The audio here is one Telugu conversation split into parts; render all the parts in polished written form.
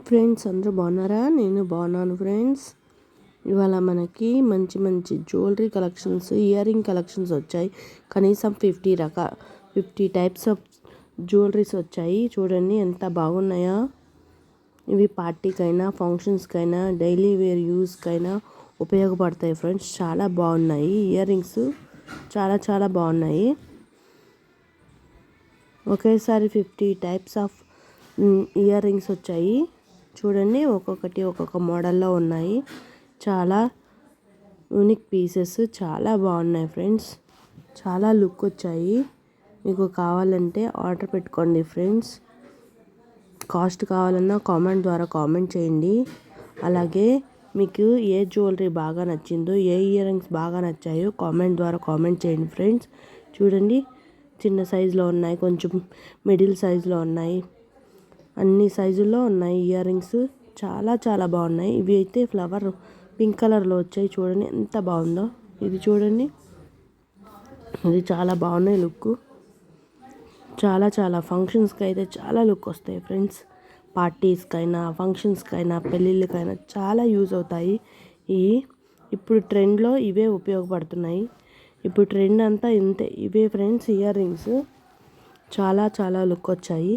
ఫ్రెండ్స్ అందరూ బాగున్నారా? నేను బాగున్నాను ఫ్రెండ్స్. ఇవాళ మనకి మంచి మంచి jewellery collections, ear ring collections వచ్చాయి. కనీసం 50 టైప్స్ ఆఫ్ జ్యువెలరీస్ వచ్చాయి. చూడండి ఎంత బాగున్నాయో. ఇవి పార్టీకైనా, ఫంక్షన్స్కైనా, డైలీ వేర్ యూస్కైనా ఉపయోగపడతాయి ఫ్రెండ్స్. చాలా బాగున్నాయి ఇయర్ రింగ్స్, చాలా చాలా బాగున్నాయి. ఒకేసారి 50 టైప్స్ ఆఫ్ ఇయర్ రింగ్స్ వచ్చాయి. చూడండి, ఒక్కొక్కటి ఒక్కొక్క మోడల్లో ఉన్నాయి. చాలా యూనిక్ పీసెస్, చాలా బాగున్నాయి ఫ్రెండ్స్. చాలా లుక్ వచ్చాయి. మీకు కావాలంటే ఆర్డర్ పెట్టుకోండి ఫ్రెండ్స్. కాస్ట్ కావాలన్నా కామెంట్ ద్వారా కామెంట్ చేయండి. అలాగే మీకు ఏ జ్యువెలరీ బాగా నచ్చిందో, ఏ ఇయర్ రింగ్స్ బాగా నచ్చాయో కామెంట్ ద్వారా కామెంట్ చేయండి ఫ్రెండ్స్. చూడండి, చిన్న సైజులో ఉన్నాయి, కొంచెం మిడిల్ సైజులో ఉన్నాయి, అన్ని సైజుల్లో ఉన్నాయి ఇయర్ రింగ్స్. చాలా చాలా బాగున్నాయి. ఇవి అయితే ఫ్లవర్ పింక్ కలర్లో వచ్చాయి. చూడండి ఎంత బాగుందో. ఇది చూడండి, ఇది చాలా బాగున్నాయి లుక్. చాలా చాలా ఫంక్షన్స్కి అయితే చాలా లుక్ వస్తాయి ఫ్రెండ్స్. పార్టీస్కైనా, ఫంక్షన్స్కైనా, పెళ్ళిళ్ళకైనా చాలా యూజ్ అవుతాయి. ఇప్పుడు ట్రెండ్లో ఇవే ఉపయోగపడుతున్నాయి. ఇప్పుడు ట్రెండ్ అంతా ఇంతే, ఇవే ఫ్రెండ్స్ ఇయర్ రింగ్స్. చాలా చాలా లుక్ వచ్చాయి.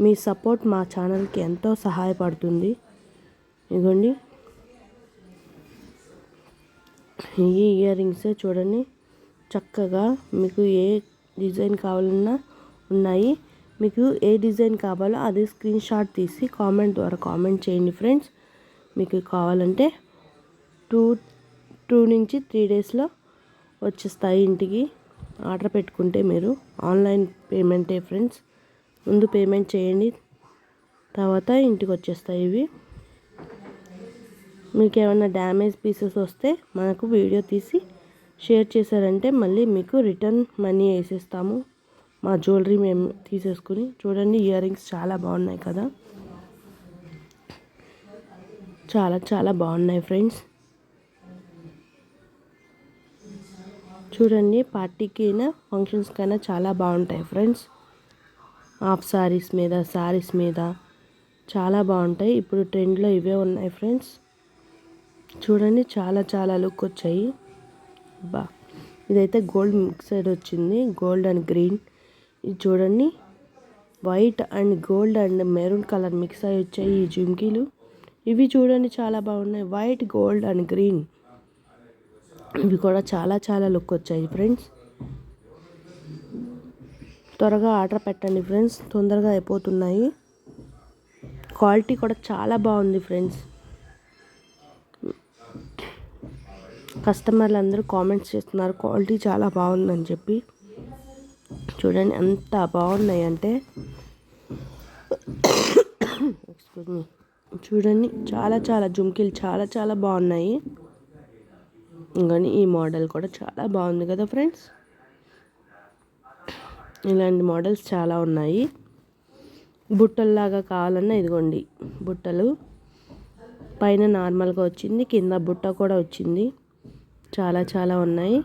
మీ సపోర్ట్ మా ఛానల్కి ఎంతో సహాయపడుతుంది. ఇదిగోండి, ఈ ఇయర్ రింగ్స్ చూడండి, చక్కగా మీకు ఏ డిజైన్ కావాలన్నా ఉన్నాయి. మీకు ఏ డిజైన్ కావాలో అది స్క్రీన్ షాట్ తీసి కామెంట్ ద్వారా కామెంట్ చేయండి ఫ్రెండ్స్. మీకు కావాలంటే 2 నుంచి 3 డేస్లో వచ్చేస్తాయి ఇంటికి. ఆర్డర్ పెట్టుకుంటే మీరు ఆన్లైన్ పేమెంటే ఫ్రెండ్స్. ముందు పేమెంట్ చేయండి, తర్వాత ఇంటికి వచ్చేస్తాయి ఇవి. మీకు ఏమైనా డ్యామేజ్ పీసెస్ వస్తే మనకు వీడియో తీసి షేర్ చేశారంటే మళ్ళీ మీకు రిటర్న్ మనీ వేసేస్తాము. మా జ్యువెలరీ మేము తీసేసుకుని. చూడండి, ఇయర్ రింగ్స్ చాలా బాగున్నాయి కదా. చాలా చాలా బాగున్నాయి ఫ్రెండ్స్. చూడండి, పార్టీకైనా ఫంక్షన్స్కైనా చాలా బాగుంటాయి ఫ్రెండ్స్. హాఫ్ సారీస్ మీద, సారీస్ మీద చాలా బాగుంటాయి. ఇప్పుడు ట్రెండ్లో ఇవే ఉన్నాయి ఫ్రెండ్స్. చూడండి, చాలా చాలా లుక్ వచ్చాయి. ఇదైతే గోల్డ్ మిక్సడ్ వచ్చింది, గోల్డ్ అండ్ గ్రీన్. ఇది చూడండి, white and gold and maroon colour mix అయ్యి వచ్చాయి ఈ జుంకీలు. ఇవి చూడండి చాలా బాగున్నాయి, వైట్, గోల్డ్ అండ్ గ్రీన్. ఇవి కూడా చాలా చాలా లుక్ వచ్చాయి ఫ్రెండ్స్. త్వరగా ఆర్డర్ పెట్టండి ఫ్రెండ్స్, తొందరగా అయిపోతున్నాయి. క్వాలిటీ కూడా చాలా బాగుంది ఫ్రెండ్స్. కస్టమర్లు అందరూ కామెంట్స్ చేస్తున్నారు క్వాలిటీ చాలా బాగుందని చెప్పి. చూడండి ఎంత బాగున్నాయి అంటే, ఎక్స్క్యూజ్ మీ. చూడండి, చాలా చాలా జుంకీలు చాలా చాలా బాగున్నాయి. కానీ ఈ మోడల్ కూడా చాలా బాగుంది కదా ఫ్రెండ్స్. ఇలాంటి మోడల్స్ చాలా ఉన్నాయి. బుట్టల్లాగా కావాలన్నా ఇదిగోండి, బుట్టలు పైన నార్మల్గా వచ్చింది, కింద బుట్ట కూడా వచ్చింది. చాలా చాలా ఉన్నాయి.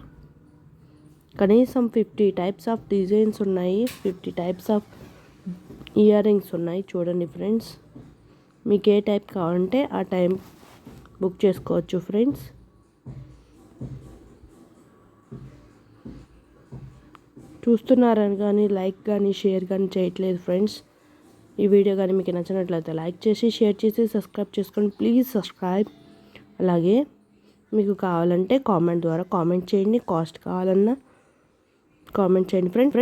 కనీసం 50 టైప్స్ ఆఫ్ డిజైన్స్ ఉన్నాయి, 50 టైప్స్ ఆఫ్ ఇయర్ రింగ్స్ ఉన్నాయి. చూడండి ఫ్రెండ్స్, మీకు ఏ టైప్ కావాలంటే ఆ టైం బుక్ చేసుకోవచ్చు ఫ్రెండ్స్. చూస్తున్నారని కానీ లైక్ కానీ షేర్ కానీ చేయట్లేదు ఫ్రెండ్స్. ఈ వీడియో కానీ మీకు నచ్చినట్లయితే లైక్ చేసి, షేర్ చేసి, సబ్స్క్రైబ్ చేసుకోండి. Please subscribe. అలాగే మీకు కావాలంటే కామెంట్ ద్వారా కామెంట్ చేయండి. కాస్ట్ కావాలన్నా కామెంట్ చేయండి ఫ్రెండ్స్.